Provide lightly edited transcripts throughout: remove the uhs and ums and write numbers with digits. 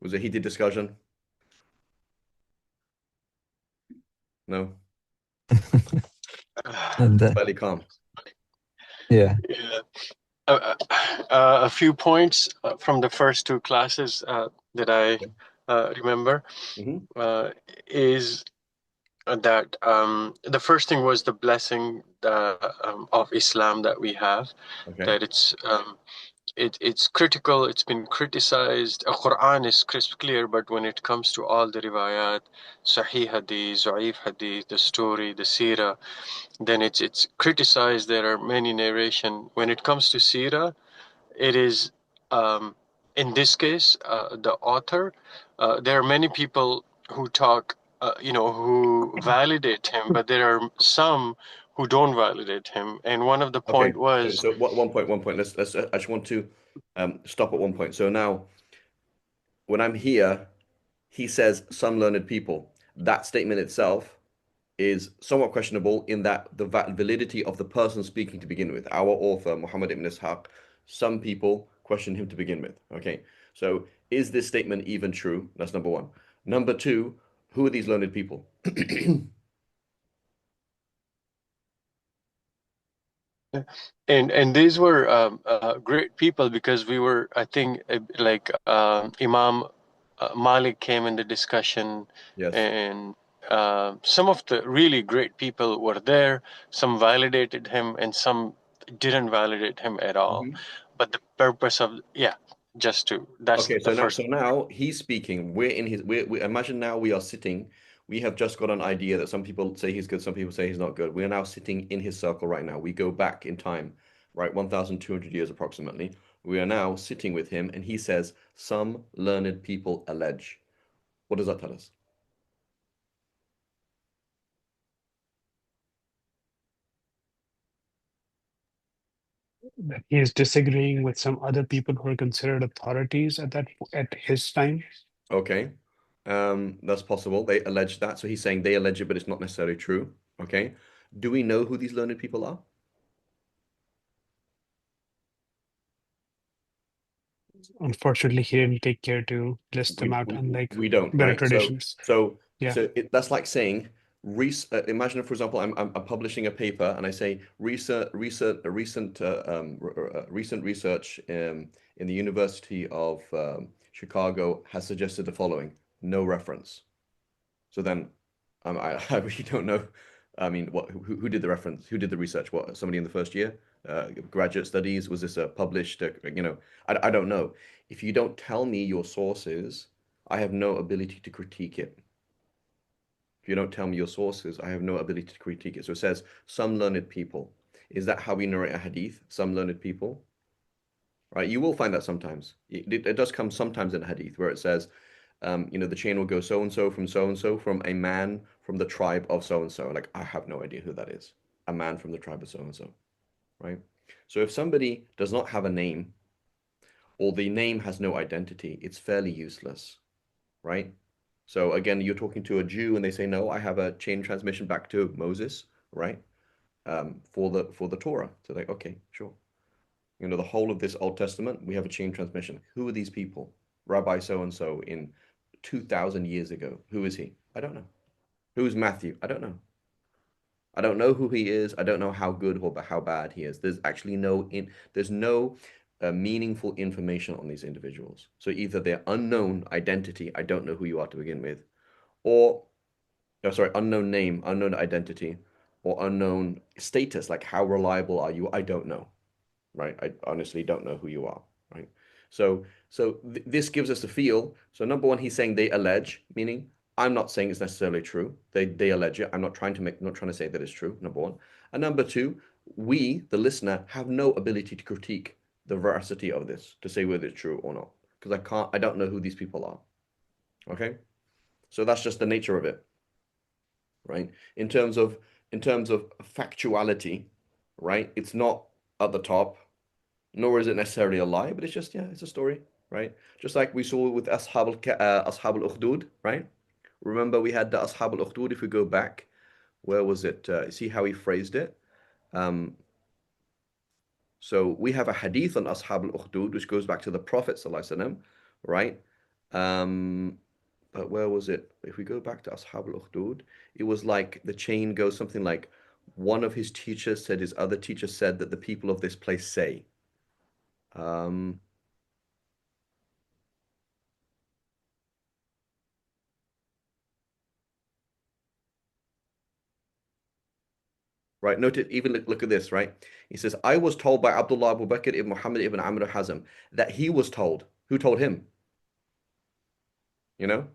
Was it heated discussion? No, And fairly calm. yeah, Yeah. A few points from the first two classes that I remember Hmm. is that the first thing was the blessing of Islam that we have, Okay. that it's critical, it's been criticized. Quran is crisp clear, but when it comes to all the riwayat, Sahih Hadith, Za'if Hadith, the story, the Sira, then it's criticized. There are many narration. When it comes to Sira, it is um, in this case the author. There are many people who talk, who validate him, but there are some who don't validate him. And one of the Okay. point So, was, so what, one point. Let's. I just want to stop at one point. So now, when I'm here, he says some learned people. That statement itself is somewhat questionable in that the validity of the person speaking to begin with. Our author, Muhammad ibn Ishaq, some people question him to begin with. Okay. So is this statement even true? That's number one. Number two, who are these learned people? and these were great people, because we were, I think, like Imam Malik came in the discussion, Yes. and some of the really great people were there. Some validated him, and some didn't validate him at all. Mhm. But the purpose of, yeah, just to, that's Okay, the so first. now he's speaking. We're in his. We imagine now we are sitting. We have just got an idea that some people say he's good, some people say he's not good. We are now sitting in his circle right now. We go back in time, right, 1,200 years approximately. We are now sitting with him, and he says, "Some learned people allege." What does that tell us? that he is disagreeing with some other people who are considered authorities at his time. Okay, that's possible. They allege that, so he's saying they allege it, but it's not necessarily true. Okay, do we know who these learned people are? Unfortunately, he didn't take care to list them we out, we, unlike we don't, better right? So traditions. so Yeah. so that's like saying imagine, for example, I'm publishing a paper and I say recent research in the University of Chicago has suggested the following. No reference. So then I really don't know. I mean, who did the reference? Who did the research? What, somebody in the first year? Graduate studies? Was this a published, I don't know. If you don't tell me your sources, I have no ability to critique it. If you don't tell me your sources, I have no ability to critique it. So it says, some learned people. Is that how we narrate a hadith? Some learned people, right? You will find that sometimes. It does come sometimes in a hadith where it says, the chain will go so and so from a man from the tribe of so and so. Like, I have no idea who that is. A man from the tribe of so and so, right? So if somebody does not have a name or the name has no identity, it's fairly useless, right? So again, you're talking to a Jew and they say, no, I have a chain transmission back to Moses, right? For the Torah. So like, okay, sure. The whole of this Old Testament, we have a chain transmission. Who are these people? Rabbi so and so in 2,000 years ago. Who is he? I don't know. Who's Matthew? I don't know. I don't know who he is. I don't know how good or how bad he is. There's actually there's no meaningful information on these individuals. So either they're unknown identity, I don't know who you are to begin with, or oh, sorry, unknown name, unknown identity, or unknown status. Like how reliable are you? I don't know, right? I honestly don't know who you are, right? So this gives us a feel. So number one, he's saying they allege, meaning I'm not saying it's necessarily true. They allege it. I'm not trying to say that it's true, number one. And number two, we, the listener, have no ability to critique the veracity of this, to say whether it's true or not. Because I don't know who these people are. Okay? So that's just the nature of it, right? In terms of factuality, right? It's not at the top, nor is it necessarily a lie, but it's just, yeah, it's a story, right? Just like we saw with Ashab al-Ukhdud, right? Remember we had the Ashab al-Ukhdud, if we go back, where was it? See how he phrased it? Um, so we have a hadith on Ashab al-Ukhdud, which goes back to the Prophet ﷺ, right? But where was it? If we go back to Ashab al-Ukhdud, it was like the chain goes something like one of his teachers said his other teacher said that the people of this place say. Um, right, note it, even look at this, right? He says, I was told by Abdullah Abu Bakr ibn Muhammad ibn Amr al-Hazm that he was told. Who told him? You know?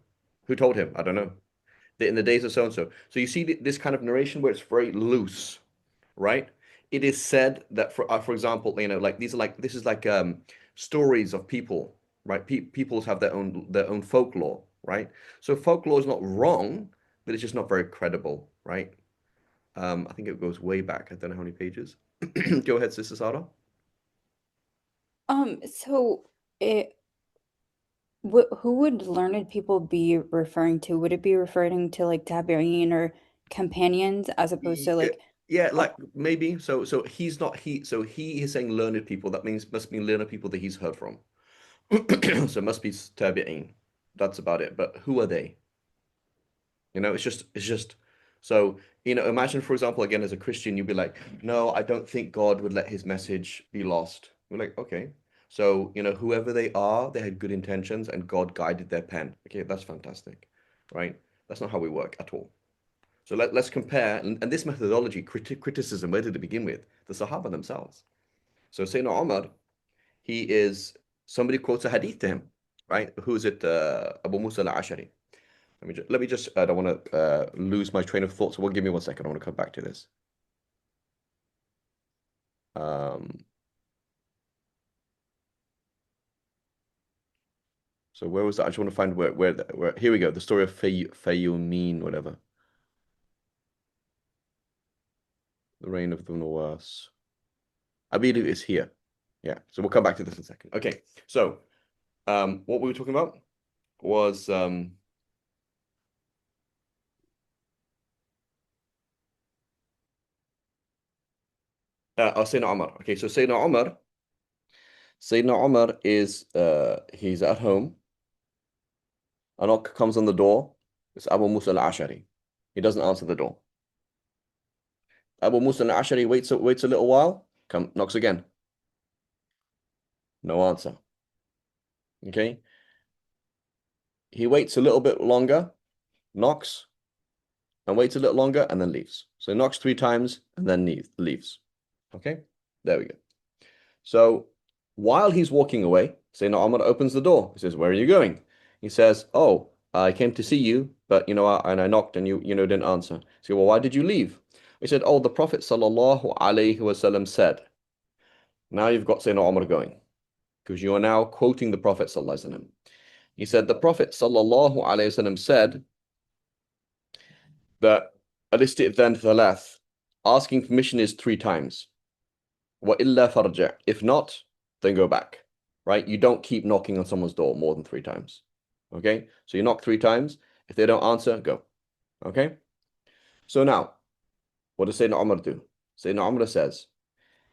Who told him? I don't know. In the days of so and so. So you see this kind of narration where it's very loose, right? It is said that for example, like these are like this is like stories of people, right? Peoples have their own folklore, right? So folklore is not wrong, but it's just not very credible, right? I think it goes way back. I don't know how many pages. Go ahead, Sister Sarah. So it wh who would learned people be referring to? Would it be referring to like tabi'in or companions as opposed to Yeah, like yeah, uh, like maybe. So he's not he. So he is saying learned people. That means must mean learned people that he's heard from. So it must be tabi'in. That's about it. But who are they? It's just so, imagine, for example, again, as a Christian, you'd be like, no, I don't think God would let his message be lost. We're like, okay. So, whoever they are, they had good intentions and God guided their pen. Okay, that's fantastic, right? That's not how we work at all. So let's compare, and this methodology, criticism, where did it begin with? The Sahaba themselves. So Sayyidina Umar, somebody quotes a hadith to him, right? Who is it? Abu Musa al-Ashari. Let me just I don't want to lose my train of thought, so give me 1 second. I want to come back to this. Um, so where was that? I just want to find where here we go. The story of Fayyumin, whatever. The reign of the Nawas. I believe it's here. Yeah. So we'll come back to this in a second. Okay. So what we were talking about was Sayyidina Umar. Okay, so Sayyidina Umar is he's at home. A knock comes on the door. It's Abu Musa al-Ashari. He doesn't answer the door. Abu Musa al-Ashari waits a little while, knocks again. No answer. Okay. He waits a little bit longer, knocks, and waits a little longer, and then leaves. So he knocks 3 times and then leaves. Okay. There we go. So while he's walking away, Sayyidina Umar opens the door. He says, "Where are you going?" He says, "Oh, I came to see you, but and I knocked and you didn't answer." He said, "Well, why did you leave?" He said, "Oh, the Prophet sallallahu alaihi wasallam said." Now you've got Sayyidina Umar going, because you are now quoting the Prophet sallallahu alaihi wasallam. He said, the Prophet sallallahu alaihi wasallam said that al-istidhan thalath, asking permission is 3 times. Wa illa farja. If not, then go back. Right? You don't keep knocking on someone's door more than 3 times. Okay? So you knock 3 times. If they don't answer, go. Okay? So now, what does Sayyidina Umar do? Sayyidina Umar says,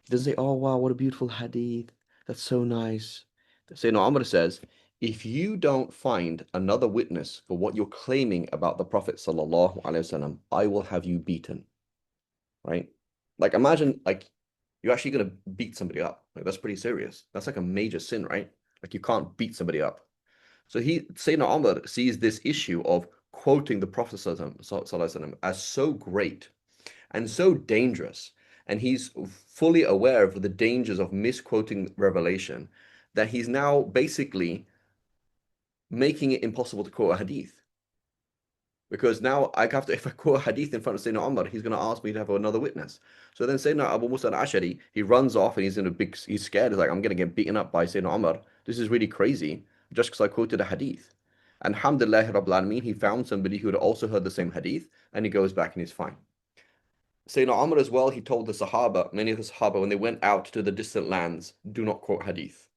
he doesn't say, "Oh wow, what a beautiful hadith. That's so nice." Sayyidina Umar says, if you don't find another witness for what you're claiming about the Prophet sallallahu alaihi wasallam, I will have you beaten. Right? Like imagine like you're actually gonna beat somebody up. Like that's pretty serious. That's like a major sin, right? Like you can't beat somebody up. So Sayyidina Umar sees this issue of quoting the Prophet sallallahu alaihi wasallam as so great and so dangerous. And he's fully aware of the dangers of misquoting revelation that he's now basically making it impossible to quote a hadith. Because now I have to, if I quote a hadith in front of Sayyidina Umar, he's going to ask me to have another witness. So then Sayyidina Abu Musa al-Ashari, he runs off and he's scared. He's like, I'm going to get beaten up by Sayyidina Umar. This is really crazy just because I quoted a hadith. And alhamdulillah Rabbil Alameen, he found somebody who had also heard the same hadith and he goes back and he's fine. Sayyidina Umar as well, he told the Sahaba, many of the Sahaba, when they went out to the distant lands, do not quote hadith.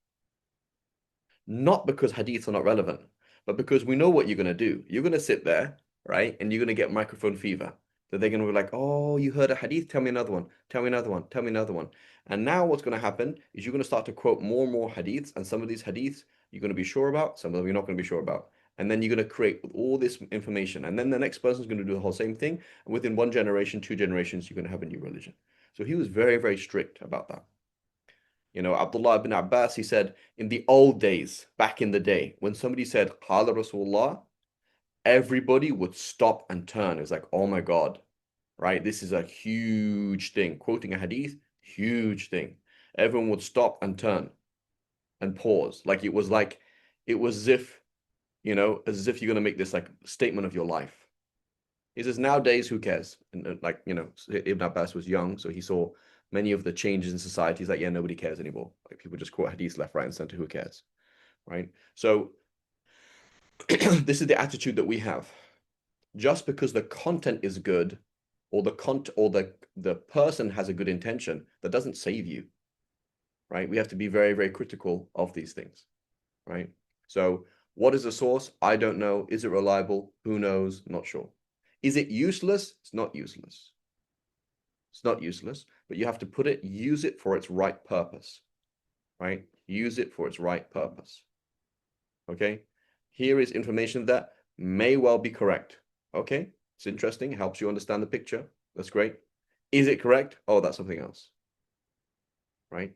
Not because hadiths are not relevant, but because we know what you're going to do. You're going to sit there, right? And you're going to get microphone fever. That they're going to be like, oh, you heard a hadith? Tell me another one. Tell me another one. Tell me another one. And now what's going to happen is you're going to start to quote more and more hadiths. And some of these hadiths, you're going to be sure about, some of them you're not going to be sure about. And then you're going to create all this information. And then the next person's going to do the whole same thing. And within one generation, 2 generations, you're going to have a new religion. So he was very, very strict about that. Abdullah ibn Abbas, he said, in the old days, back in the day, when somebody said, Qala Rasulullah, everybody would stop and turn. It was like, oh my God, right? This is a huge thing. Quoting a hadith, huge thing. Everyone would stop and turn and pause. It was as if, as if you're going to make this like statement of your life. He says, nowadays, who cares? And Ibn Abbas was young, so he saw many of the changes in society. He's like, yeah, nobody cares anymore. Like people just quote hadiths left, right, and center. Who cares? Right? So this is the attitude that we have. Just because the content is good or the person has a good intention, that doesn't save you. Right? We have to be very, very critical of these things. Right? So what is the source? I don't know. Is it reliable? Who knows? Not sure. Is it useless? It's not useless. It's not useless, but you have to use it for its right purpose, right? Use it for its right purpose. Okay? Here is information that may well be correct. Okay? It's interesting. It helps you understand the picture. That's great. Is it correct? Oh, that's something else. Right?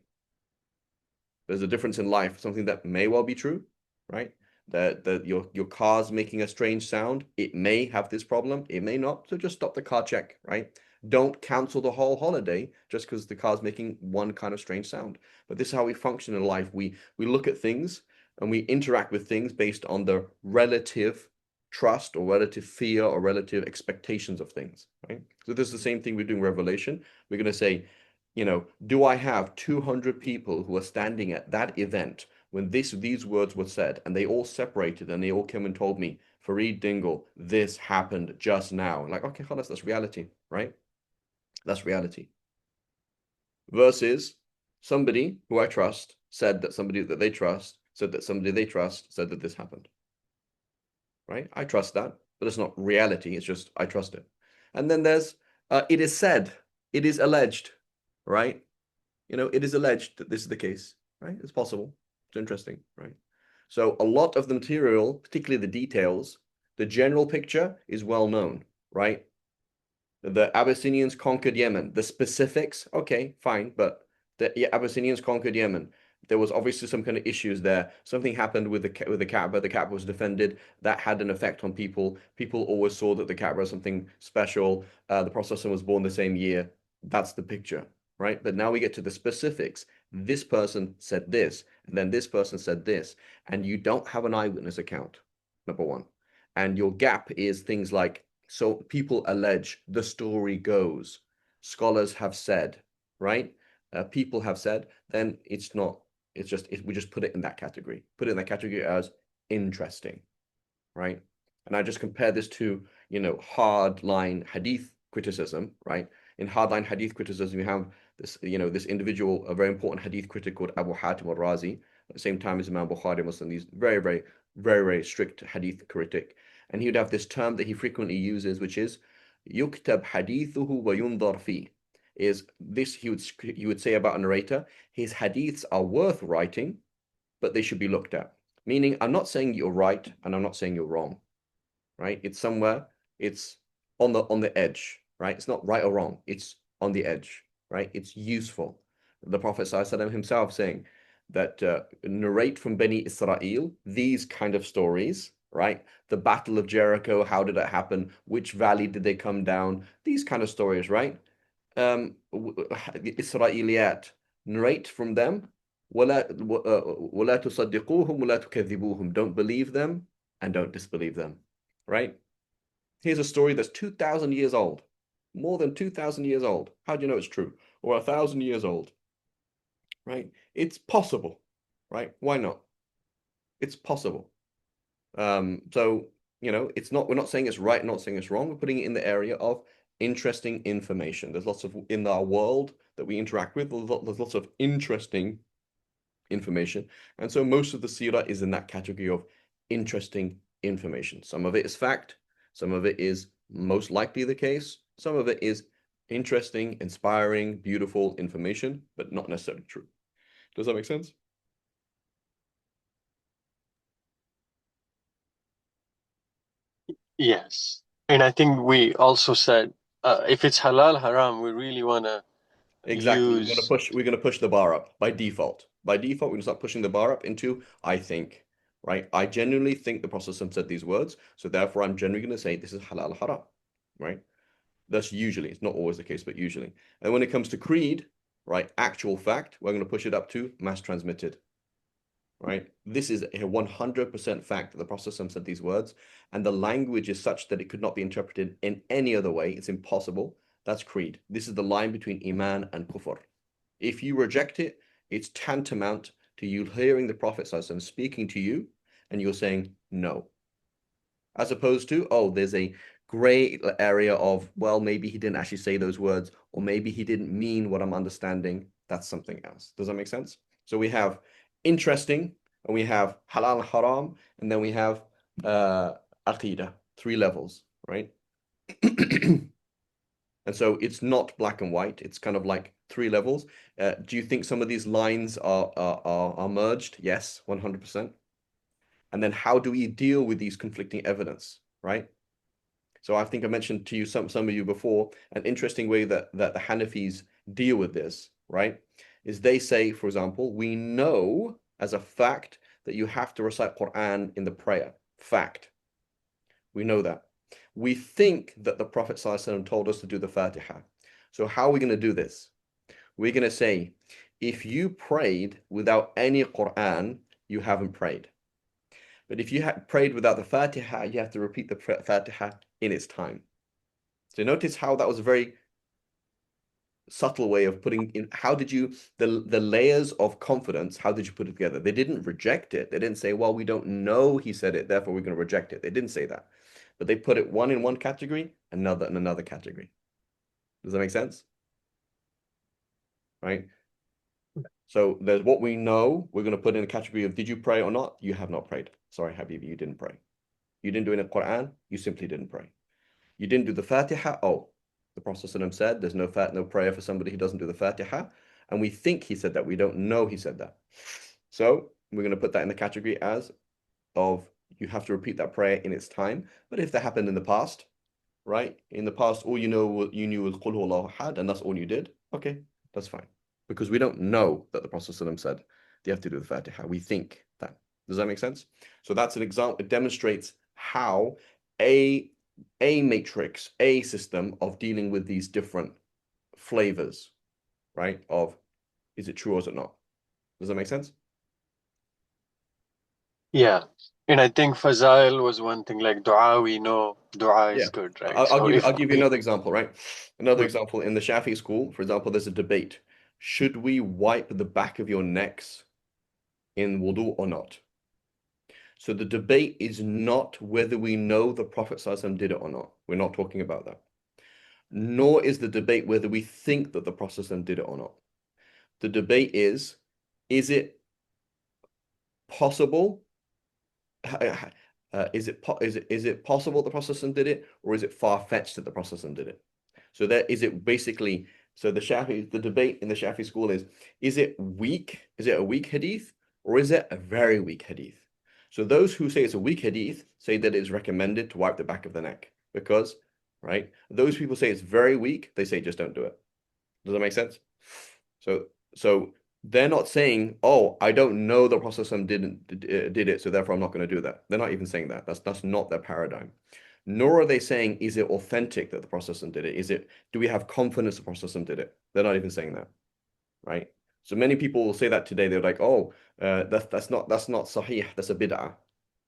There's a difference in life. Something that may well be true, right? That your car's making a strange sound. It may have this problem. It may not. So just stop the car, check, right? Don't cancel the whole holiday just because the car's making one kind of strange sound. But this is how we function in life. We look at things and we interact with things based on the relative trust or relative fear or relative expectations of things, right? So this is the same thing we're doing Revelation. We're going to say, do I have 200 people who are standing at that event when these words were said, and they all separated and they all came and told me, Fareed Dingle, this happened just now. Like, okay, khalas, that's reality, right? That's reality. Versus somebody who I trust said that somebody that they trust said that somebody they trust said that this happened. Right? I trust that, but it's not reality. It's just I trust it. And then there's it is said, it is alleged, right? It is alleged that this is the case, right? It's possible. It's interesting, right? So a lot of the material, particularly the details, the general picture is well known, right? The Abyssinians conquered Yemen. The specifics, okay, fine, but the Abyssinians conquered Yemen. There was obviously some kind of issues there. Something happened with the Kaaba. The Kaaba was defended. That had an effect on people. People always saw that the Kaaba was something special. The Prophet was born the same year. That's the picture, right? But now we get to the specifics. This person said this, and then this person said this, and you don't have an eyewitness account, number one. And your gap is things like, so people allege, the story goes, scholars have said, right? People have said, then it's not, we just put it in that category. Put it in that category as interesting, right? And I just compare this to, hardline hadith criticism, right? In hardline hadith criticism, you have this, this individual, a very important hadith critic called Abu Hatim al-Razi, at the same time as Imam Bukhari, Muslim, these very, very, very, very strict hadith critic. And he would have this term that he frequently uses, which is yuktab hadithuhu wa yundar fi. Is this he would say about a narrator, his hadiths are worth writing, but they should be looked at. Meaning, I'm not saying you're right and I'm not saying you're wrong, right? It's somewhere, it's on the edge, right? It's not right or wrong. It's on the edge, right? It's useful. The Prophet ﷺ himself saying that narrate from Bani Israel these kind of stories, right? The Battle of Jericho, how did it happen? Which valley did they come down? These kind of stories, right? Israeliyat, narrate from them. ولا تصدقوهم ولا تكذبوهم. Don't believe them and don't disbelieve them, right? Here's a story that's 2,000 years old, more than 2,000 years old. How do you know it's true? Or 1,000 years old, right? It's possible, right? Why not? It's possible. So, we're not saying it's right, not saying it's wrong. We're putting it in the area of interesting information. There's lots of, in our world that we interact with, there's lots of interesting information. And so most of the Sira is in that category of interesting information. Some of it is fact, some of it is most likely the case, some of it is interesting, inspiring, beautiful information, but not necessarily true. Does that make sense? Yes. And I think we also said if it's halal haram, we really want to Exactly. use. We're gonna push the bar up by default. By default, we're gonna start pushing the bar up into I think, right? I genuinely think the Prophet said these words, so therefore I'm generally gonna say this is halal haram, right? That's usually, it's not always the case, but usually. And when it comes to creed, right, actual fact, we're gonna push it up to mass transmitted, right? This is a 100% fact that the Prophet said these words, and the language is such that it could not be interpreted in any other way. It's impossible. That's creed. This is the line between iman and kufr. If you reject it, it's tantamount to you hearing the Prophet speaking to you, and you're saying no. As opposed to, oh, there's a gray area of, well, maybe he didn't actually say those words, or maybe he didn't mean what I'm understanding. That's something else. Does that make sense? So we have interesting, and we have halal haram, and then we have aqidah, 3 levels, right? And so it's not black and white. It's kind of like 3 levels. Do you think some of these lines are merged? Yes, 100%. And then how do we deal with these conflicting evidence, right? So I think I mentioned to you some of you before, an interesting way that the Hanafis deal with this, right? Is they say, for example, we know as a fact that you have to recite Quran in the prayer. Fact. We know that. We think that the Prophet ﷺ told us to do the Fatiha. So how are we going to do this? We're going to say, if you prayed without any Quran, you haven't prayed. But if you had prayed without the Fatiha, you have to repeat the Fatiha in its time. So notice how that was a very subtle way of putting in. How did you, the layers of confidence, how did you put it together? They didn't reject it. They didn't say, well, we don't know he said it, therefore we're going to reject it. They didn't say that. But they put it one in one category, another in another category. Does that make sense? Right? So there's what we know. We're going to put in a category of did you pray or not? You have not prayed. Sorry, Habibi, you didn't pray. You didn't do it in the Quran. You simply didn't pray. You didn't do the Fatiha. Oh, the Prophet ﷺ said there's no prayer for somebody who doesn't do the Fatiha. And we think he said that. We don't know he said that. So we're going to put that in the category as of you have to repeat that prayer in its time. But if that happened in the past, right? In the past, all you knew was Qul Huwallahu Ahad, and that's all you did. Okay, that's fine. Because we don't know that the Prophet ﷺ said you have to do the Fatiha. We think that. Does that make sense? So that's an example. It demonstrates how a matrix, a system of dealing with these different flavors, right? Of is it true or is it not? Does that make sense? Yeah. And I think Fazail was one thing, like dua, we know dua Yeah. is good, right? I'll So give if you another example, right? Another Mm. example in the Shafi school, for example, there's a debate. Should we wipe the back of your necks in wudu or not? So the debate is not whether we know the Prophet ﷺ did it or not. We're not talking about that. Nor is the debate whether we think that the Prophet ﷺ did it or not. The debate is it possible? Is it possible the Prophet ﷺ did it, or is it far-fetched that the Prophet ﷺ did it? So there is it basically. So the debate in the Shafi school is it weak? Is it a weak hadith, or is it a very weak hadith? So those who say it's a weak hadith say that it's recommended to wipe the back of the neck because, right? Those people say it's very weak. They say just don't do it. Does that make sense? So they're not saying, oh, I don't know the Prophet did it, so therefore I'm not going to do that. They're not even saying that. That's not their paradigm. Nor are they saying, is it authentic that the Prophet did it? Do we have confidence the Prophet did it? They're not even saying that, right? So many people will say that today. They're like, oh, that's not sahih. That's a bid'ah,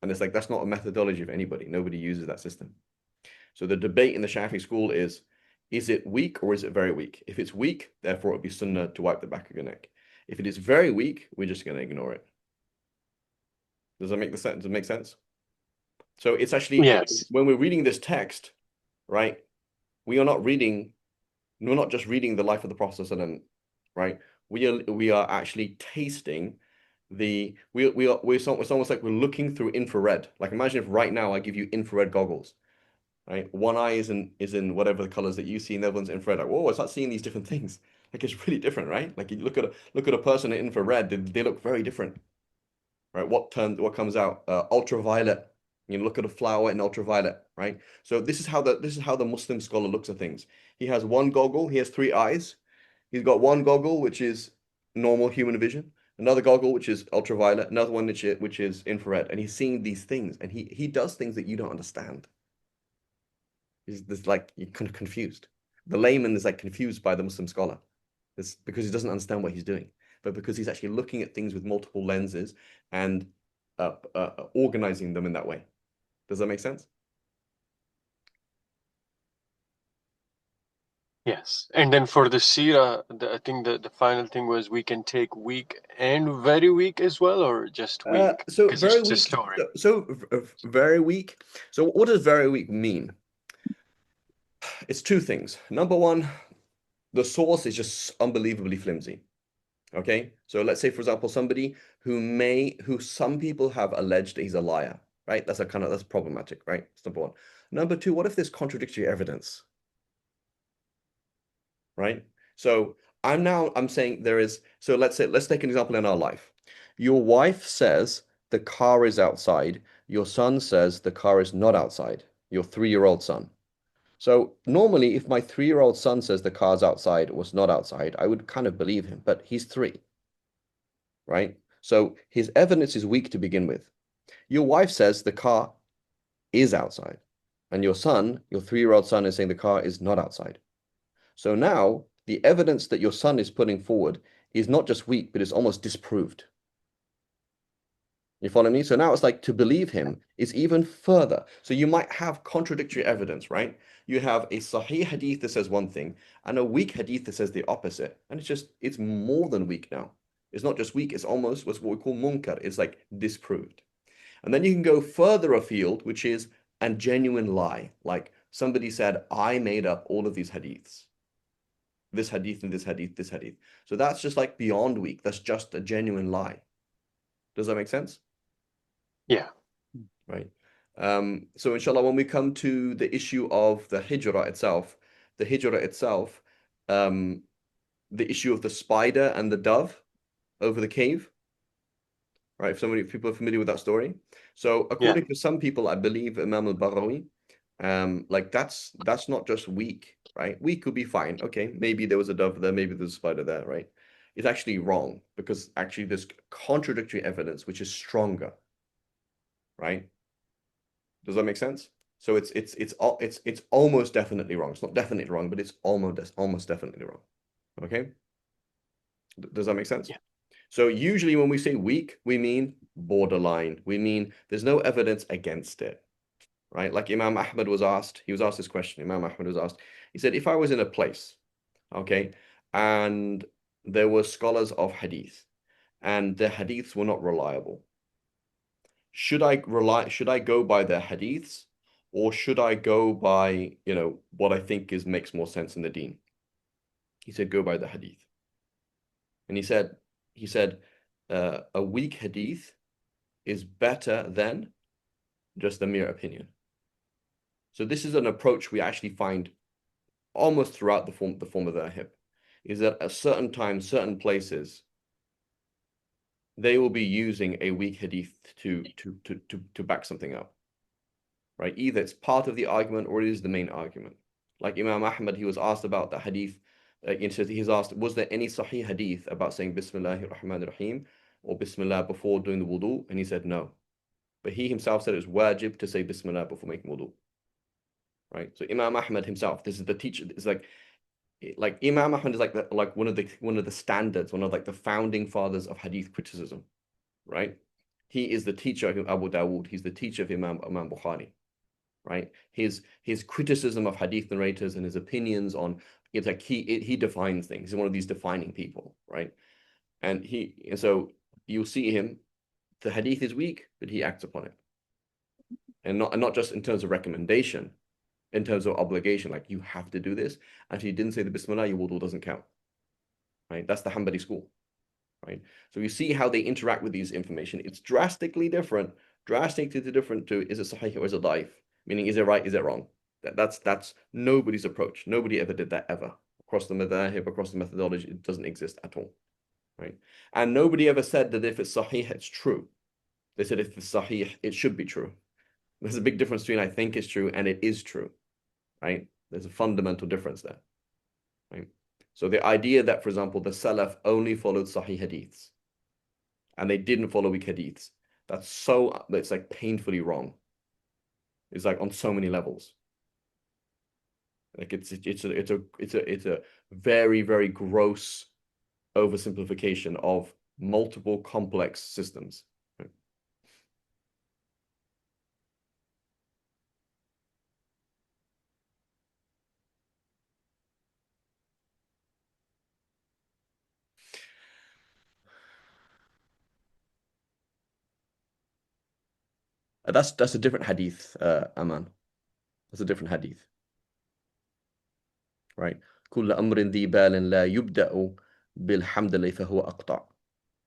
and it's like that's not a methodology of anybody. Nobody uses that system. So the debate in the Shafi school is it weak or is it very weak? If it's weak, therefore it would be sunnah to wipe the back of your neck. If it is very weak, we're just going to ignore it. Does that make sense? Does it make sense? So it's actually, yes, when we're reading this text, right, we're not just reading the life of the Prophet, right? We are actually tasting it's almost like we're looking through infrared. Like imagine if right now I give you infrared goggles, right? One eye is in whatever the colors that you see, and the other one's infrared. Like, whoa, I start seeing these different things. Like it's really different, right? Like you look at a person in infrared, they look very different, right? What comes out? Ultraviolet, You look at a flower in ultraviolet, right? So this is how the Muslim scholar looks at things. He has one goggle, he has three eyes. He's got one goggle which is normal human vision, another goggle which is ultraviolet, another one which is infrared, and he's seeing these things, and he does things that you don't understand. He's this like you're kind of confused. The layman is like confused by the Muslim scholar. It's because he doesn't understand what he's doing, but because he's actually looking at things with multiple lenses and organizing them in that way. Does that make sense? Yes. And then for the Sira, I think the final thing was we can take weak and very weak as well, or just weak? So Because very it's a weak. story. Very weak. So what does very weak mean? It's two things. Number one, the source is just unbelievably flimsy. Okay, so let's say, for example, somebody who some people have alleged that he's a liar, right? That's problematic, right? That's number one. Number two, what if there's contradictory evidence, right? So I'm saying there is. So let's take an example in our life. Your wife says the car is outside. Your son says the car is not outside. Your 3-year-old son. So normally, if my 3-year-old son says the car's outside or was not outside, I would kind of believe him, but he's 3. Right? So his evidence is weak to begin with. Your wife says the car is outside, and your 3-year-old son, is saying the car is not outside. So now the evidence that your son is putting forward is not just weak, but it's almost disproved. You follow me? So now it's like to believe him is even further. So you might have contradictory evidence, right? You have a sahih hadith that says one thing and a weak hadith that says the opposite. And it's more than weak now. It's not just weak, it's almost what's what we call munkar. It's like disproved. And then you can go further afield, which is a genuine lie. Like somebody said, I made up all of these hadiths. This hadith and this hadith, this hadith. So that's just like beyond weak. That's just a genuine lie. Does that make sense? Yeah. Right. So inshallah, when we come to the issue of the hijrah itself, the issue of the spider and the dove over the cave, right? If so many people are familiar with that story. So according to some people, I believe Imam al-Baghawi, like that's not just weak, right? Weak could be fine. Okay, maybe there was a dove there, maybe there's a spider there, right? It's actually wrong because actually there's contradictory evidence which is stronger, right? Does that make sense? So it's almost definitely wrong. It's not definitely wrong, but it's almost definitely wrong. Okay? Does that make sense? Yeah. So usually when we say weak, we mean borderline. We mean there's no evidence against it. Right? Like Imam Ahmad was asked, he was asked this question. Imam Ahmad was asked, he said, if I was in a place, okay, and there were scholars of hadith, and the hadiths were not reliable, should I go by their hadiths, or should I go by, what I think makes more sense in the deen? He said, go by the hadith. And he said, a weak hadith is better than just a mere opinion. So this is an approach we actually find almost throughout the form of the hip, is that at certain times, certain places, they will be using a weak hadith to back something up. Right? Either it's part of the argument or it is the main argument. Like Imam Ahmad, he was asked about the hadith. He's asked, was there any sahih hadith about saying Bismillahir Rahmanir Rahim or Bismillah before doing the wudu? And he said no. But he himself said it was wajib to say Bismillah before making wudu. Right? So Imam Ahmad himself, this is the teacher. It's like Imam Ahmad is like one of the standards, one of like the founding fathers of hadith criticism. Right? He is the teacher of Abu Dawood. He's the teacher of Imam Bukhari. Right? His criticism of hadith narrators and his opinions on it's like he defines things. He's one of these defining people, right? And so you'll see him. The hadith is weak, but he acts upon it, and not just in terms of recommendation, in terms of obligation. Like you have to do this. And if you didn't say the Bismillah, your wudu doesn't count. Right? That's the Hanbali school. Right? So you see how they interact with these information. It's drastically different to is it sahih or is it daif? Meaning, is it right? Is it wrong? That's nobody's approach. Nobody ever did that ever across the madhahib, across the methodology. It doesn't exist at all, right? And nobody ever said that if it's sahih, it's true. They said if it's sahih, it should be true. There's a big difference between I think it's true and it is true, right? There's a fundamental difference there, right? So the idea that, for example, the Salaf only followed Sahih hadiths and they didn't follow weak hadiths, it's like painfully wrong. It's like on so many levels. Like it's a very, very gross oversimplification of multiple complex systems. That's a different hadith, Aman. That's a different hadith, right? كل أمر ذي بال لا يبدأ بالحمد لله فهو أقطع,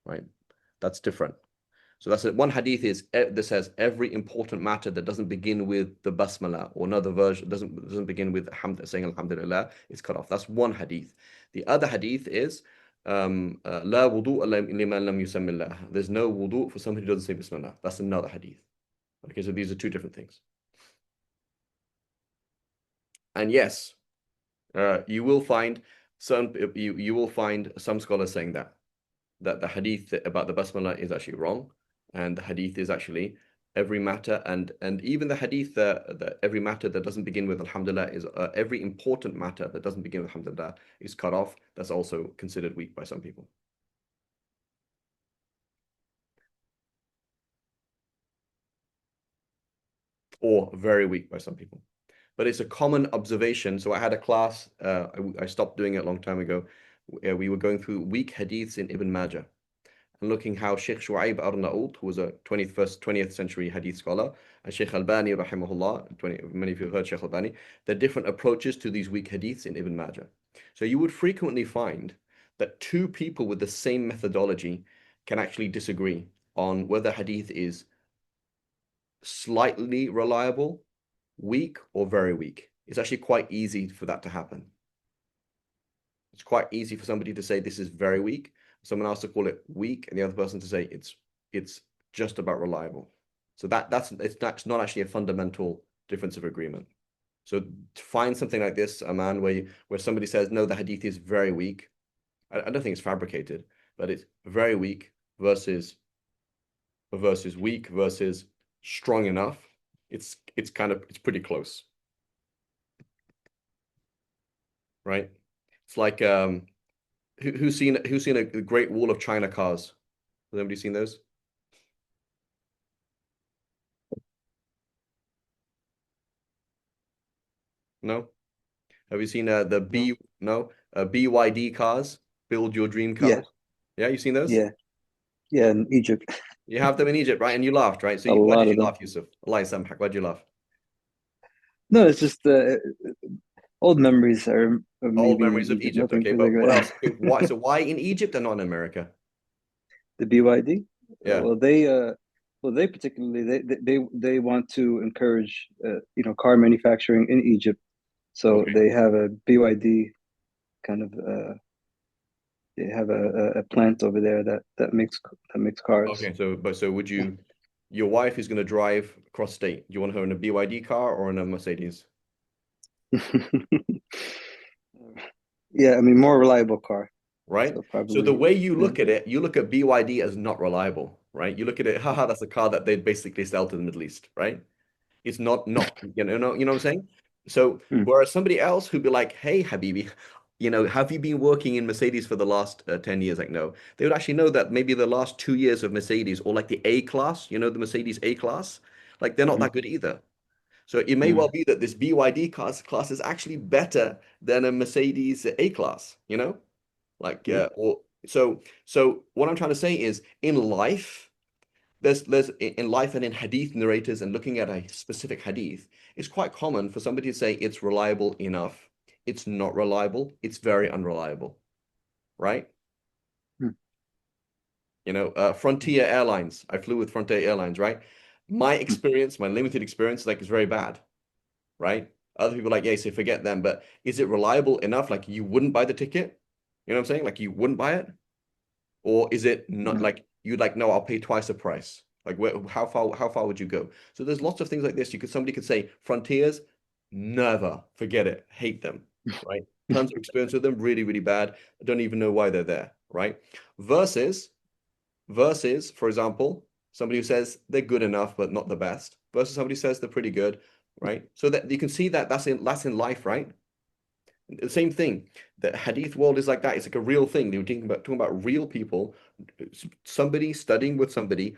right? That's different. So that's it. One hadith is that says every important matter that doesn't begin with the basmala, or another version doesn't begin with saying alhamdulillah, is cut off. That's one hadith. The other hadith is لا وضوء لمن لم يسمي الله. There's no wudu for somebody who doesn't say bismillah. That's another hadith. Okay, so these are two different things. And yes, you will find some scholars saying that the hadith about the basmala is actually wrong, and the hadith is actually every matter, and even the hadith that every matter that doesn't begin with alhamdulillah is every important matter that doesn't begin with alhamdulillah is cut off. That's also considered weak by some people. Or very weak by some people. But it's a common observation. So I had a class, I stopped doing it a long time ago. We were going through weak hadiths in Ibn Majah and looking how Sheikh Shu'aib Arnaout, who was a 20th century hadith scholar, and Sheikh Albani, rahimahullah, many of you have heard Sheikh Albani, the different approaches to these weak hadiths in Ibn Majah. So you would frequently find that two people with the same methodology can actually disagree on whether hadith is slightly reliable, weak, or very weak. It's actually quite easy for that to happen. It's quite easy for somebody to say this is very weak, someone else to call it weak, and the other person to say it's just about reliable. So that's not actually a fundamental difference of agreement. So to find something like this, a man where somebody says no, the hadith is very weak, I don't think it's fabricated, but it's very weak versus weak versus strong enough. It's pretty close, right? It's like who's seen a Great Wall of China cars? Has anybody seen those? No. Have you seen BYD cars? Build Your Dream cars. Yeah. Yeah, you seen those? Yeah. Yeah, in Egypt. You have them in Egypt, right? And you laughed, right? So A why lot did of you them. laugh, Yusuf? Allah ysamhak. Why'd you laugh? No, it's just old memories of me Old being memories in of Egypt. Egypt. Nothing Okay, but what particular. else? Okay, so why in Egypt and not in America? The BYD. Yeah. Well, they particularly they want to encourage car manufacturing in Egypt. So Okay. they have a BYD kind of they have a plant over there that makes cars. Okay, so would you, your wife is going to drive across state. Do you want her in a BYD car or in a Mercedes? Yeah, I mean, more reliable car. Right? So So probably, the way you yeah. look at it, you look at BYD as not reliable, right? You look at it, haha, that's a car that they'd basically sell to the Middle East, right? It's not, you know what I'm saying? So Mm. whereas somebody else who'd be like, hey, Habibi, have you been working in Mercedes for the last 10 years? Like, no. They would actually know that maybe the last 2 years of Mercedes, or like the A class, the Mercedes A class, like they're not that good either. So it may well be that this BYD class is actually better than a Mercedes A class, Like, so what I'm trying to say is in life, there's in life and in hadith narrators and looking at a specific hadith, it's quite common for somebody to say it's reliable enough. It's not reliable. It's very unreliable, right? Frontier Airlines. I flew with Frontier Airlines, right? My experience, my limited experience, like, is very bad, right? Other people are like, yeah, so forget them. But is it reliable enough? Like, you wouldn't buy the ticket? You know what I'm saying? Like, you wouldn't buy it? Or is it not No. like you'd like, no, I'll pay twice the price Like how far would you go? So there's lots of things like this. Somebody could say frontiers, never, forget it, hate them, right? Tons of experience with them, really, really bad. I don't even know why they're there, right? Versus, for example, somebody who says they're good enough but not the best, versus somebody who says they're pretty good, right? So that you can see that that's in life, right? The same thing. The hadith world is like that. It's like a real thing. They were talking about real people, somebody studying with somebody.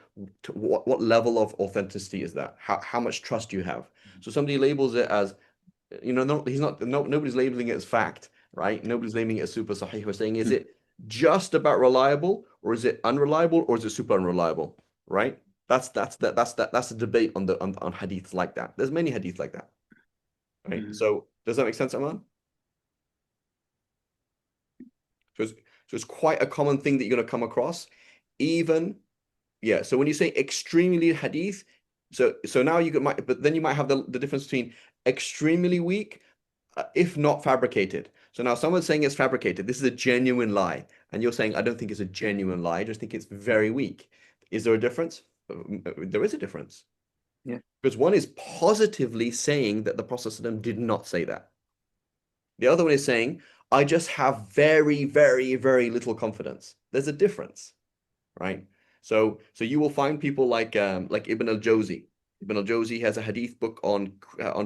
What level of authenticity is that? How much trust do you have? So somebody labels it as, no, he's not. No, nobody's labeling it as fact, right? Nobody's labeling it as super sahih. We're saying, is it just about reliable, or is it unreliable, or is it super unreliable, right? That's a debate on hadiths like that. There's many hadiths like that, right? So does that make sense, Aman? So it's quite a common thing that you're going to come across. Even, yeah. So when you say extremely hadith, so now but then you might have the difference between extremely weak, if not fabricated. So now someone's saying it's fabricated. This is a genuine lie. And you're saying, I don't think it's a genuine lie. I just think it's very weak. Is there a difference? There is a difference. Yeah. Because one is positively saying that the Prophet ﷺ did not say that. The other one is saying, I just have very, very, very little confidence. There's a difference, right? So you will find people like Ibn al-Jawzi. Ibn al-Jawzi has a hadith book on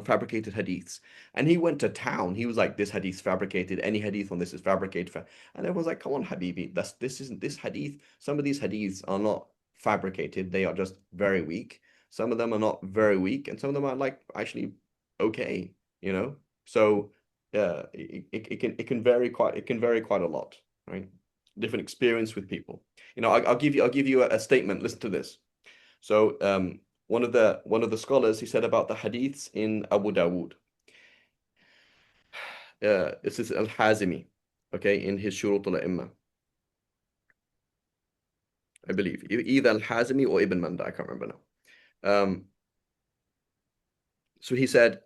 fabricated hadiths, and he went to town. He was like, "This hadith's fabricated. Any hadith on this is fabricated." And everyone's like, "Come on, Habibi, this isn't this hadith. Some of these hadiths are not fabricated. They are just very weak. Some of them are not very weak, and some of them are like actually okay, you know." So it can vary quite a lot, right? Different experience with people. I'll give you a statement. Listen to this. So one of the scholars, he said about the hadiths in Abu Dawood. This is Al-Hazimi, okay, in his Shurut al-A'imma, I believe, either Al-Hazimi or Ibn Manda, I can't remember now. So he said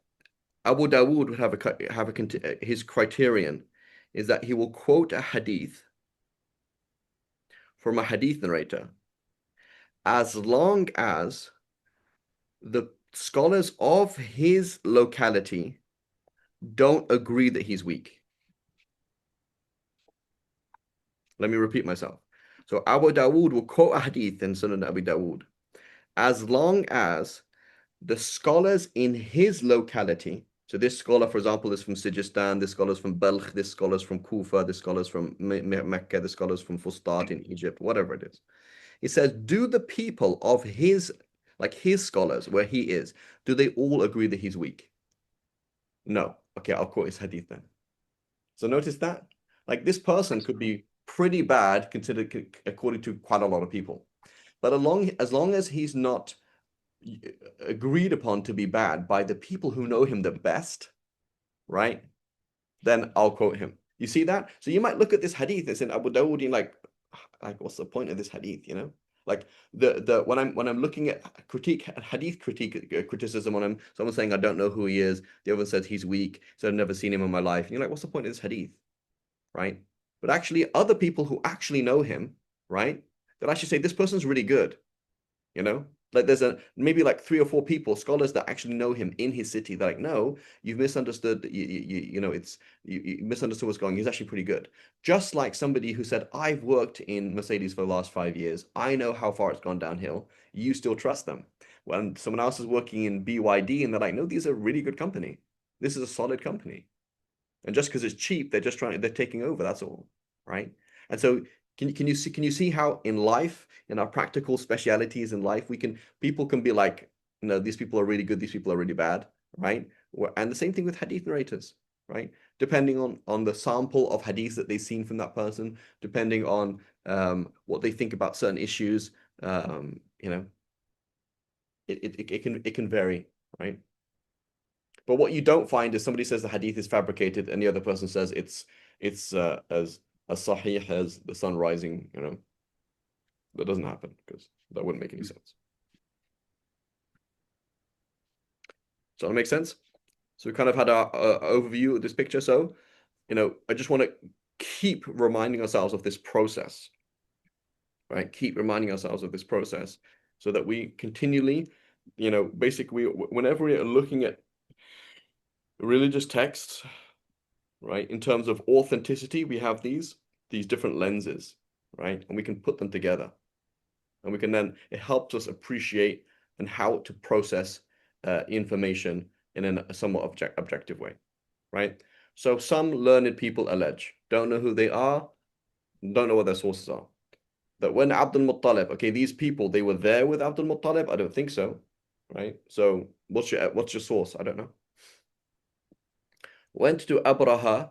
Abu Dawood would have his criterion is that he will quote a hadith from a hadith narrator as long as the scholars of his locality don't agree that he's weak. Let me repeat myself. So Abu Dawood will quote a hadith in Sunan Abu Dawood as long as the scholars in his locality, so this scholar, for example, is from Sijistan, this scholar is from Balkh, this scholar is from Kufa, this scholar is from Mecca, this scholar is from Fustat in Egypt, whatever it is. He says, do the people of his scholars, where he is, do they all agree that he's weak? No. Okay, I'll quote his hadith then. So notice that. Like, this person could be pretty bad considered according to quite a lot of people. But as long as he's not agreed upon to be bad by the people who know him the best, right? Then I'll quote him. You see that? So you might look at this hadith, it's in Abu Dawud, and like what's the point of this hadith, you know? Like when I'm looking at hadith criticism on him, someone's saying I don't know who he is, the other one says he's weak, so I've never seen him in my life. And you're like, what's the point of this hadith? Right? But actually, other people who actually know him, right? They'll actually say this person's really good. You know, like there's maybe like 3 or 4 people, scholars that actually know him in his city. They're like, no, you've misunderstood. You misunderstood what's going on. He's actually pretty good. Just like somebody who said, I've worked in Mercedes for the last 5 years. I know how far it's gone downhill. You still trust them. When someone else is working in BYD and they're like, no, these are a really good company. This is a solid company. And just because it's cheap, they're taking over. That's all, right? And so can you see how in life, in our practical specialities in life, people can be like, these people are really good, these people are really bad, right? And the same thing with hadith narrators, right? Depending on the sample of hadiths that they've seen from that person, depending on what they think about certain issues, it can vary, right? But what you don't find is somebody says the hadith is fabricated and the other person says it's as sahih as the sun rising, That doesn't happen because that wouldn't make any sense. So that makes sense? So we kind of had our overview of this picture. So, I just want to keep reminding ourselves of this process, right? Keep reminding ourselves of this process so that we continually, basically, whenever we are looking at religious texts, right, in terms of authenticity, we have these different lenses, right, and we can put them together, and we can then, it helps us appreciate and how to process information in a somewhat objective way, right? So some learned people allege, don't know who they are, don't know what their sources are, that when Abdul Muttalib, okay, these people, they were there with Abdul Muttalib? I don't think so, right? So what's your source? I don't know. Went to Abraha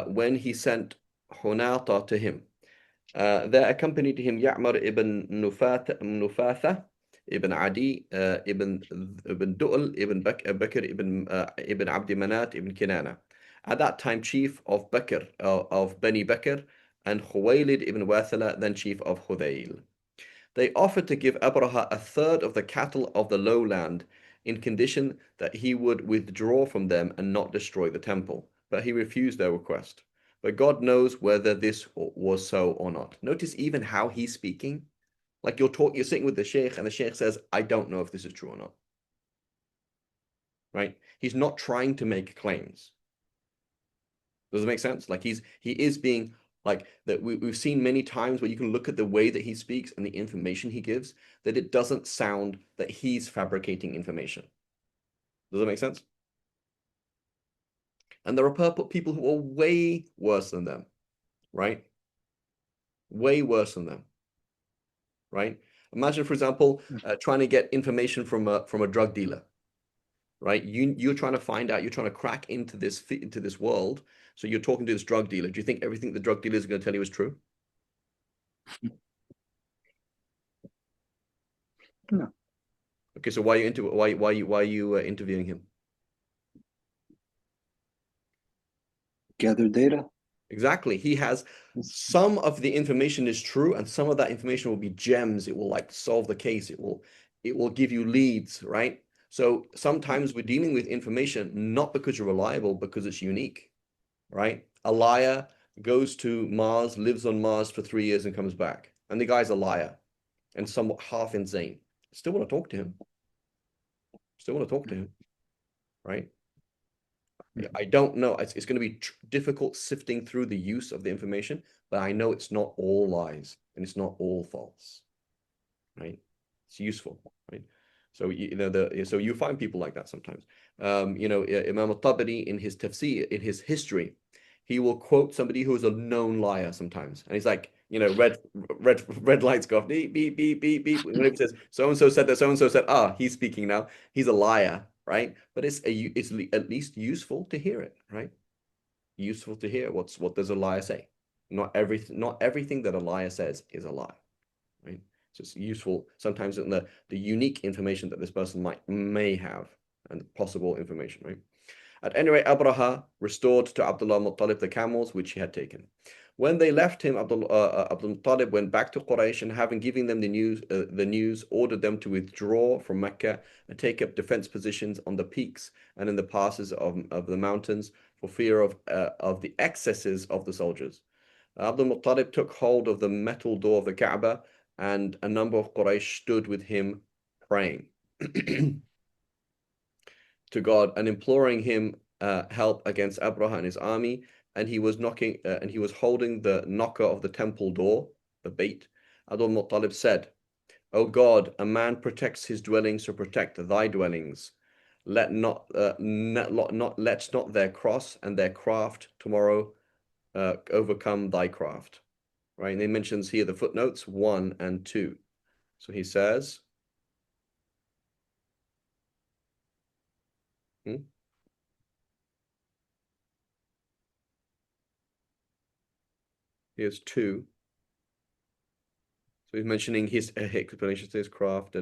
when he sent Hunata to him. There accompanied him Ya'mar ibn Nufatha, ibn Adi, ibn Du'l, ibn Bakr, ibn Abdi Manat, ibn Kinana. At that time, chief of Bakr, of Bani Bakr, and Khuwaylid ibn Wathala, then chief of Hudayl. They offered to give Abraha a third of the cattle of the lowland in condition that he would withdraw from them and not destroy the temple. But he refused their request. But God knows whether this was so or not. Notice even how he's speaking. Like you're sitting with the sheikh, and the sheikh says, I don't know if this is true or not. Right? He's not trying to make claims. Does it make sense? Like he is being like that. We've seen many times where you can look at the way that he speaks and the information he gives, that it doesn't sound that he's fabricating information. Does that make sense? And there are people who are way worse than them, right? Way worse than them, right? Imagine, for example, trying to get information from a drug dealer, right? You're trying to find out, you're trying to crack into this world. So you're talking to this drug dealer. Do you think everything the drug dealer is going to tell you is true? No. Okay, so why are you interviewing him? Gather data. Exactly. He has some of the information is true, and some of that information will be gems. It will like solve the case. It will give you leads, right? So sometimes we're dealing with information not because you're reliable, because it's unique, right? A liar goes to Mars, lives on Mars for 3 years and comes back. And the guy's a liar and somewhat half insane. Still want to talk to him. Still want to talk to him, right? I don't know. It's going to be difficult sifting through the use of the information, but I know it's not all lies and it's not all false, right? It's useful, right? So so you find people like that sometimes. Imam al-Tabari in his tafsir, in his history, he will quote somebody who is a known liar sometimes, and he's like, red lights go off, beep beep beep beep beep. Whenever he says so and so said that, so and so said, he's speaking now. He's a liar, right? But it's at least useful to hear it, right? Useful to hear what does a liar say. Not everything that a liar says is a lie, right? So it's useful sometimes in the unique information that this person may have and possible information, right? At any rate, Abraha restored to Abdullah Muttalib the camels which he had taken. When they left him, Abdul Muttalib went back to Quraysh, and having given them the news, ordered them to withdraw from Mecca and take up defense positions on the peaks and in the passes of the mountains for fear of the excesses of the soldiers. Abdul Muttalib took hold of the metal door of the Kaaba, and a number of Quraysh stood with him praying to God and imploring him help against Abraha and his army. And he was holding the knocker of the temple door, the bait. Abdul Muttalib said, O God, a man protects his dwelling, so protect thy dwellings. Let's not their cross and their craft tomorrow overcome thy craft. Right? And he mentions here the footnotes 1 and 2. So he says, here's 2. So he's mentioning his explanation to his craft.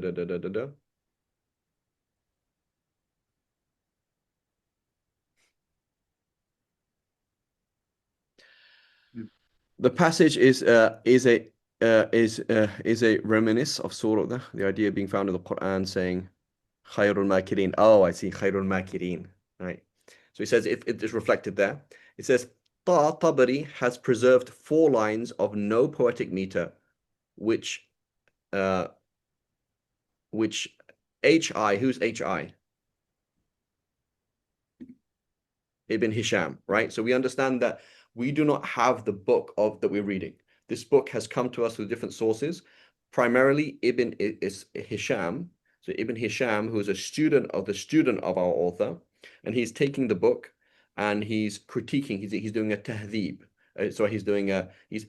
The passage is a reminisce of Surah, the idea being found in the Quran saying Khairul Makirin. Oh, I see, Khairul Makirin. Right. So he says it is reflected there. It says Tabari has preserved 4 lines of no poetic meter, which which H.I., who's H.I.? Ibn Hisham, right? So we understand that we do not have the book of that we're reading. This book has come to us through different sources, primarily Ibn Hisham. So Ibn Hisham, who is a student of our author, and he's taking the book and he's critiquing. He's doing a tahdhib. So he's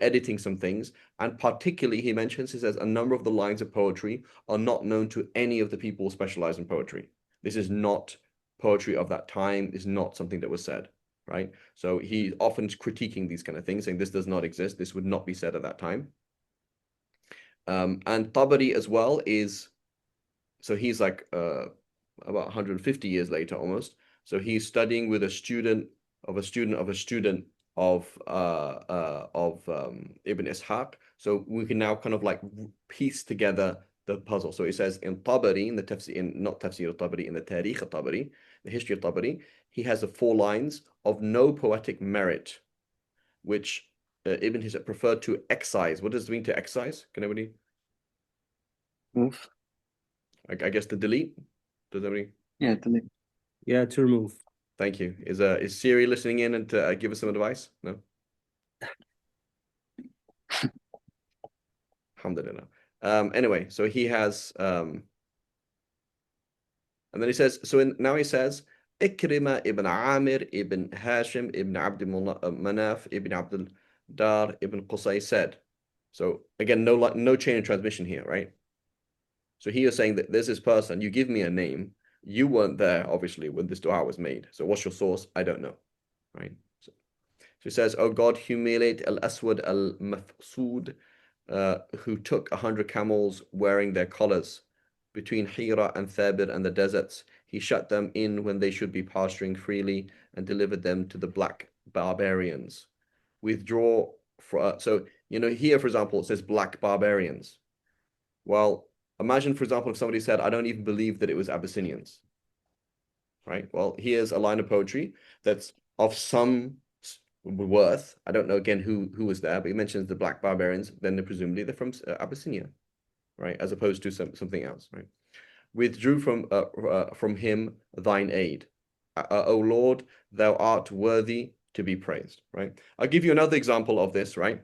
editing some things, and particularly he says a number of the lines of poetry are not known to any of the people specialized in poetry. This is not poetry of that time, is not something that was said, right? So he often critiquing these kind of things, saying this does not exist, this would not be said at that time. And Tabari as well so he's like about 150 years later almost. So he's studying with a student of a student of a student of Ibn Ishaq. So we can now kind of like piece together the puzzle. So it says in Tabari, in the tafsir, not tafsir al-Tabari, in the Tarikh al-Tabari, the history of Tabari, he has the 4 lines of no poetic merit, which Ibn Hisham preferred to excise. What does it mean to excise? Can anybody? Move. I guess to delete. Does anybody? Yeah, delete. Yeah, to remove. Thank you. Is Siri listening in and to give us some advice? No. Alhamdulillah. Anyway, so he has and then he says, now he says, Ikrima ibn Amir ibn Hashim ibn Abd Manaf ibn Abdul Dar ibn Qusay said. So again, no chain of transmission here, right? So he is saying that there's this person, you give me a name, you weren't there, obviously, when this dua was made. So what's your source? I don't know, right? So he says, oh God, humiliate al-Aswad al-Mafsud, who took 100 camels wearing their collars between Hira and Thabir and the deserts. He shut them in when they should be pasturing freely and delivered them to the black barbarians. Withdraw so here, for example, it says black barbarians. Well, imagine, for example, if somebody said, I don't even believe that it was Abyssinians. Right? Well, here's a line of poetry that's of some worth. I don't know again who was there, but he mentions the black barbarians, then presumably they're from Abyssinia, right? As opposed to something else, right? Withdrew from him thine aid. O Lord, thou art worthy to be praised, right? I'll give you another example of this, right?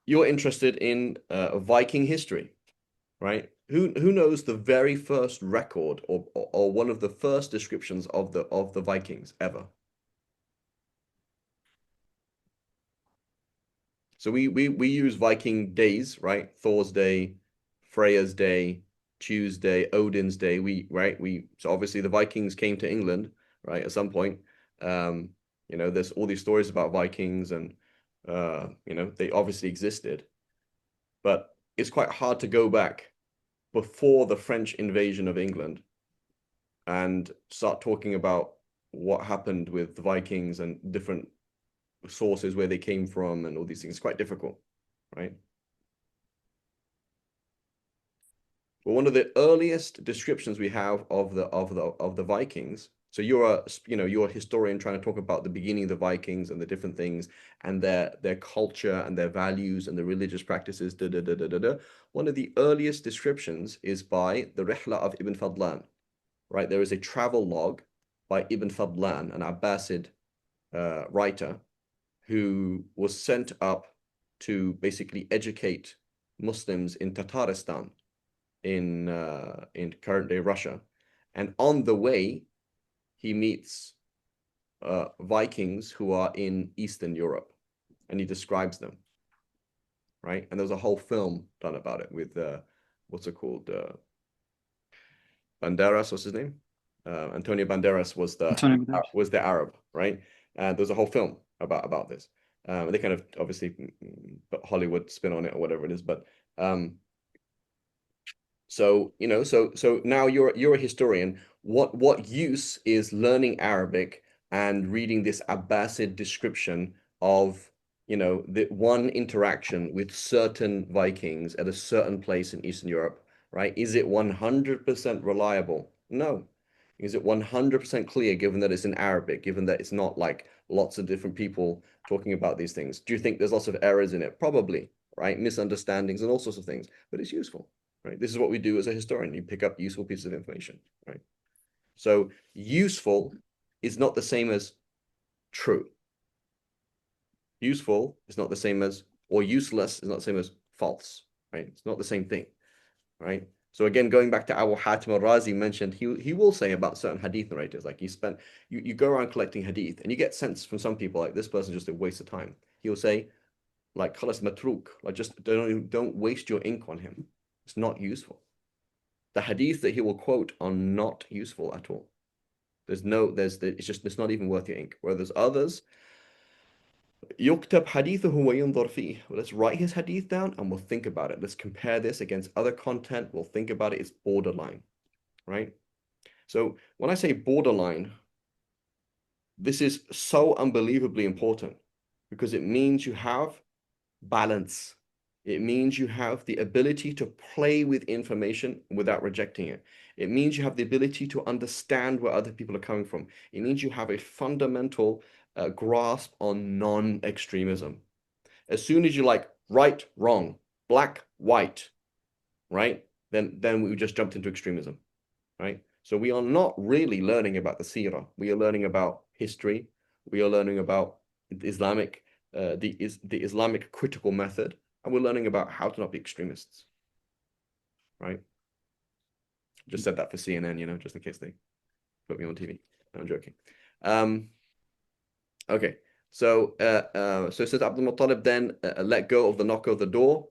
You're interested in Viking history, right? Who knows the very first record or one of the first descriptions of the Vikings ever? So we use Viking days, right? Thor's day, Freya's day, Tuesday, Odin's day. So obviously the Vikings came to England, right, at some point. There's all these stories about Vikings and they obviously existed. But it's quite hard to go back before the French invasion of England and start talking about what happened with the Vikings and different sources where they came from and all these things. It's quite difficult, right? But one of the earliest descriptions we have of the Vikings. So you're a historian trying to talk about the beginning of the Vikings and the different things and their culture and their values and the religious practices. One of the earliest descriptions is by the Rihla of Ibn Fadlan, right? There is a travel log by Ibn Fadlan, an Abbasid writer, who was sent up to basically educate Muslims in Tatarstan in current day Russia. And on the way, he meets Vikings who are in Eastern Europe, and he describes them, right? And there's a whole film done about it with what's it called? Banderas, what's his name? Antonio Banderas was the Arab, right? And there's a whole film about this. They kind of obviously put Hollywood spin on it or whatever it is, but so now you're a historian. What use is learning Arabic and reading this Abbasid description of the one interaction with certain Vikings at a certain place in Eastern Europe, right? Is it 100% reliable? No. Is it 100% clear given that it's in Arabic, given that it's not like lots of different people talking about these things? Do you think there's lots of errors in it? Probably, right? Misunderstandings and all sorts of things, but it's useful, right? This is what we do as a historian. You pick up useful pieces of information, right? So useful is not the same as true. Useful is not the same as, or useless is not the same as false, right? It's not the same thing, right? So again, going back to Abu Hatim al-Razi mentioned, he will say about certain hadith narrators, like you go around collecting hadith and you get sense from some people like this person just a waste of time. He'll say, like khalas matruk, like just don't waste your ink on him. It's not useful. The hadith that he will quote are not useful at all. It's not even worth your ink. Where there's others, يكتب حديثه وينظر فيه. Well, let's write his hadith down and we'll think about it. Let's compare this against other content. We'll think about it. It's borderline, right? So when I say borderline, this is so unbelievably important because it means you have balance. It means you have the ability to play with information without rejecting it. It means you have the ability to understand where other people are coming from. It means you have a fundamental grasp on non-extremism. As soon as you like right, wrong, black, white, right? Then we just jumped into extremism, right? So we are not really learning about the Sira. We are learning about history. We are learning about Islamic, the Islamic critical method, and we're learning about how to not be extremists, right? Just said that for CNN, just in case they put me on TV. No, I'm joking. Okay. So it says Abdul Muttalib then let go of the knocker of the door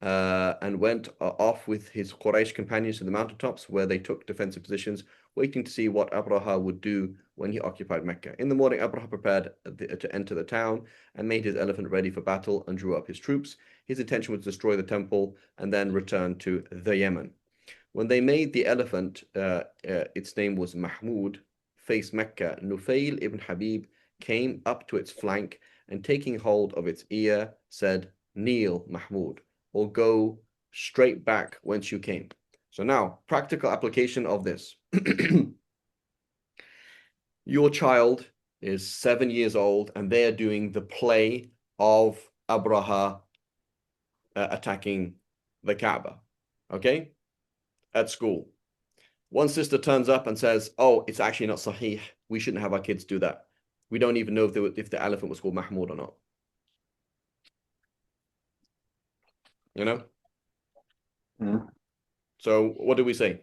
and went off with his Quraysh companions to the mountaintops where they took defensive positions, waiting to see what Abraha would do when he occupied Mecca. In the morning, Abraha prepared to enter the town and made his elephant ready for battle and drew up his troops. His intention was to destroy the temple and then return to the Yemen. When they made the elephant, its name was Mahmud, face Mecca, Nufail ibn Habib came up to its flank and taking hold of its ear said, "Kneel, Mahmud, or go straight back whence you came." So now, practical application of this. Your child is 7 years old and they are doing the play of Abraha attacking the Kaaba, okay, at school. One sister turns up and says, "Oh, it's actually not sahih. We shouldn't have our kids do that. We don't even know if the elephant was called Mahmud or not." You know? Yeah. So what do we say?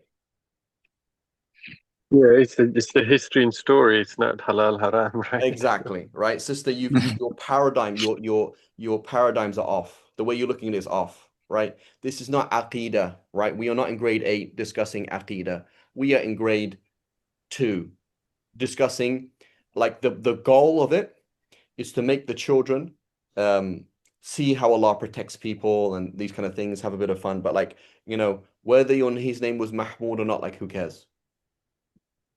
Yeah, it's the history and story. It's not halal haram, right? Exactly, right? Sister, your paradigm, your paradigms are off. The way you're looking at it is off, right? This is not aqidah, right? We are not in grade 8 discussing aqidah. We are in grade 2 discussing, like, the goal of it is to make the children see how Allah protects people and these kind of things, have a bit of fun. But like, whether his name was Mahmoud or not, like, who cares?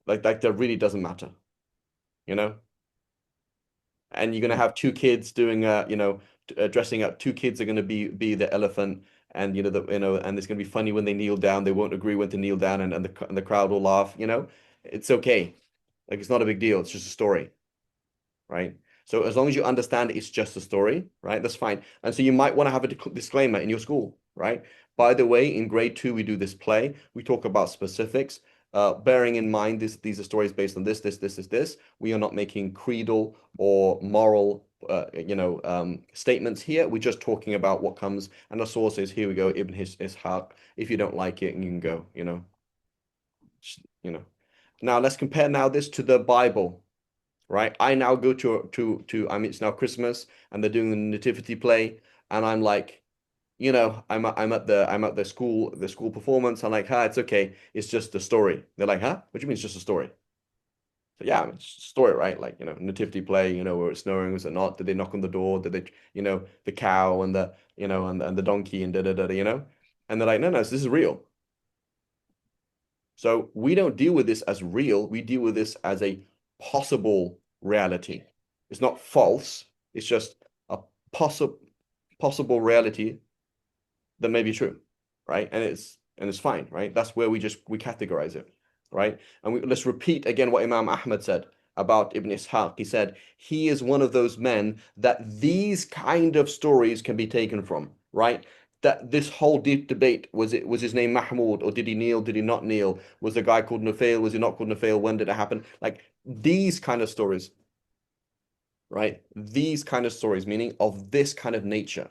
Like that really doesn't matter, And you're gonna have two kids doing dressing up. Two kids are gonna be the elephant, and and it's gonna be funny when they kneel down. They won't agree when to kneel down, and the crowd will laugh. It's okay. Like, it's not a big deal. It's just a story, right? So as long as you understand it's just a story, right? That's fine. And so you might want to have a disclaimer in your school, right? By the way, in grade 2, we do this play. We talk about specifics, bearing in mind these are stories based on this. We are not making creedal or moral, statements here. We're just talking about what comes. And the source is, here we go, Ibn Ishaq. If you don't like it, you can go, Now let's compare this to the Bible. Right, I now go to I mean, it's now Christmas and they're doing the nativity play, and I'm like, I'm at the school performance. I'm like, it's okay, it's just a story. They're like, huh? What do you mean it's just a story? So yeah, it's just a story, right? Like, nativity play, where it's snowing, was it not? Did they knock on the door? Did they, the cow and the and the donkey and And they're like, no, this is real. So we don't deal with this as real. We deal with this as a possible reality. It's not false. It's just a possible reality that may be true, right? And it's fine, right? That's where we categorize it, right? And let's repeat again what Imam Ahmad said about Ibn Ishaq. He said he is one of those men that these kind of stories can be taken from. right? That this whole deep debate, was his name Mahmoud, or did he kneel, did he not kneel? Was the guy called Nufail, was he not called Nufail? When did it happen? Like these kind of stories, right? These kind of stories, meaning of this kind of nature.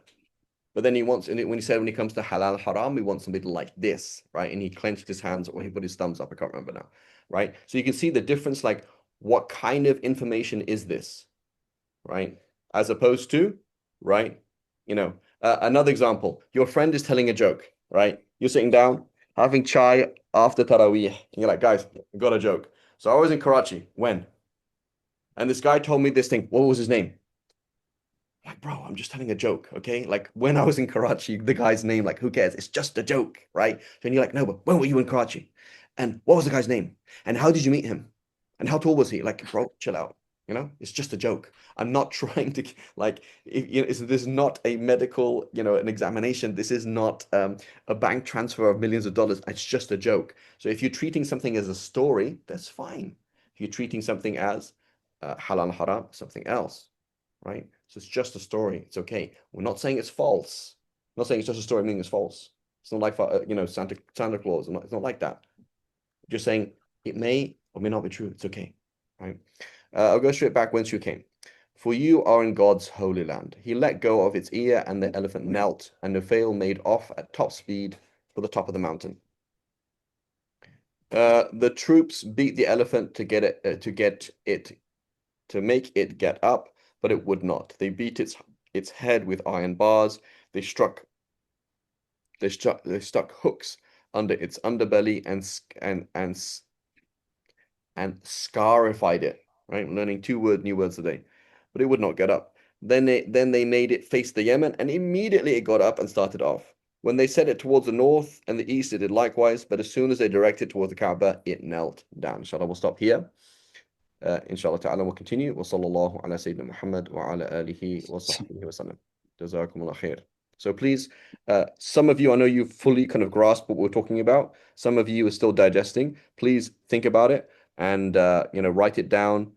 But then he wants, and when he said when he comes to halal haram, he wants somebody like this, right? And he clenched his hands or he put his thumbs up. I can't remember now, right? So you can see the difference, like what kind of information is this, right? As opposed to, right? Another example, your friend is telling a joke, right? You're sitting down, having chai after Taraweeh, and you're like, guys, I got a joke. So I was in Karachi. When? And this guy told me this thing. What was his name? Like, bro, I'm just telling a joke, okay? Like when I was in Karachi, the guy's name, like, who cares? It's just a joke, right? And you're like, no, but when were you in Karachi? And what was the guy's name? And how did you meet him? And how tall was he? Like, bro, chill out. It's just a joke. I'm not trying to like. This is not a medical, an examination. This is not a bank transfer of millions of dollars. It's just a joke. So if you're treating something as a story, that's fine. If you're treating something as halal haram, something else, right? So it's just a story. It's okay. We're not saying it's false. I'm not saying it's just a story, meaning it's false. It's not like Santa Claus. It's not like that. Just saying it may or may not be true. It's okay, right? I'll go straight back whence you came. For you are in God's holy land. He let go of its ear, and the elephant knelt, and Nufail made off at top speed for the top of the mountain. The troops beat the elephant to make it get up, but it would not. They beat its head with iron bars. They stuck hooks under its underbelly and scarified it. Right, I'm learning new words today, but it would not get up. Then they made it face the Yemen, and immediately it got up and started off. When they set it towards the north and the east, it did likewise. But as soon as they directed towards the Kaaba, it knelt down. Inshallah, we'll stop here. Inshallah ta'ala, we'll continue. Wa sallallahu ala Sayyidina Muhammad wa ala alihi wa sahbihi wa sallam. Jazakumullah khair. So please, some of you, I know you fully kind of grasp what we're talking about. Some of you are still digesting. Please think about it and write it down.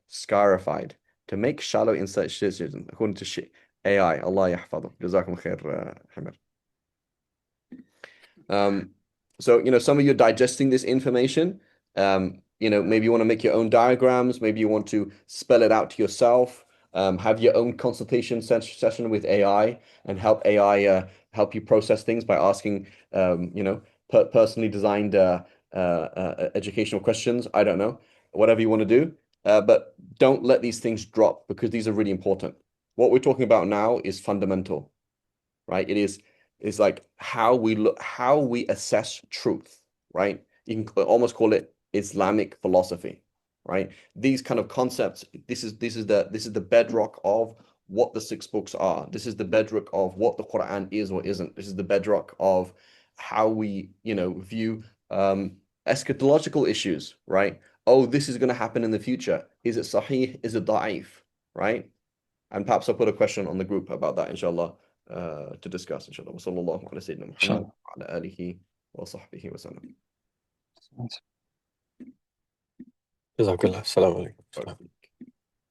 Scarified to make shallow incision according to AI. Allah yahfadhu. Jazakum khair, Hamid. So some of you are digesting this information. Maybe you want to make your own diagrams. Maybe you want to spell it out to yourself. Have your own consultation session with AI and help AI help you process things by asking, personally designed educational questions. I don't know, whatever you want to do. But don't let these things drop because these are really important. What we're talking about now is fundamental, right? Is like how we assess truth, right? You can almost call it Islamic philosophy, right? These kind of concepts, this is the bedrock of what the 6 books are. This is the bedrock of what the Quran is or isn't. This is the bedrock of how we, view eschatological issues, right? Oh, this is going to happen in the future. Is it sahih? Is it da'if? Right? And perhaps I'll put a question on the group about that, inshallah, to discuss, inshallah. Wa sallallahu ala Sayyidina Muhammad wa ala alihi wa sahbihi wa sallam. Jazakallah. Assalamu alaikum.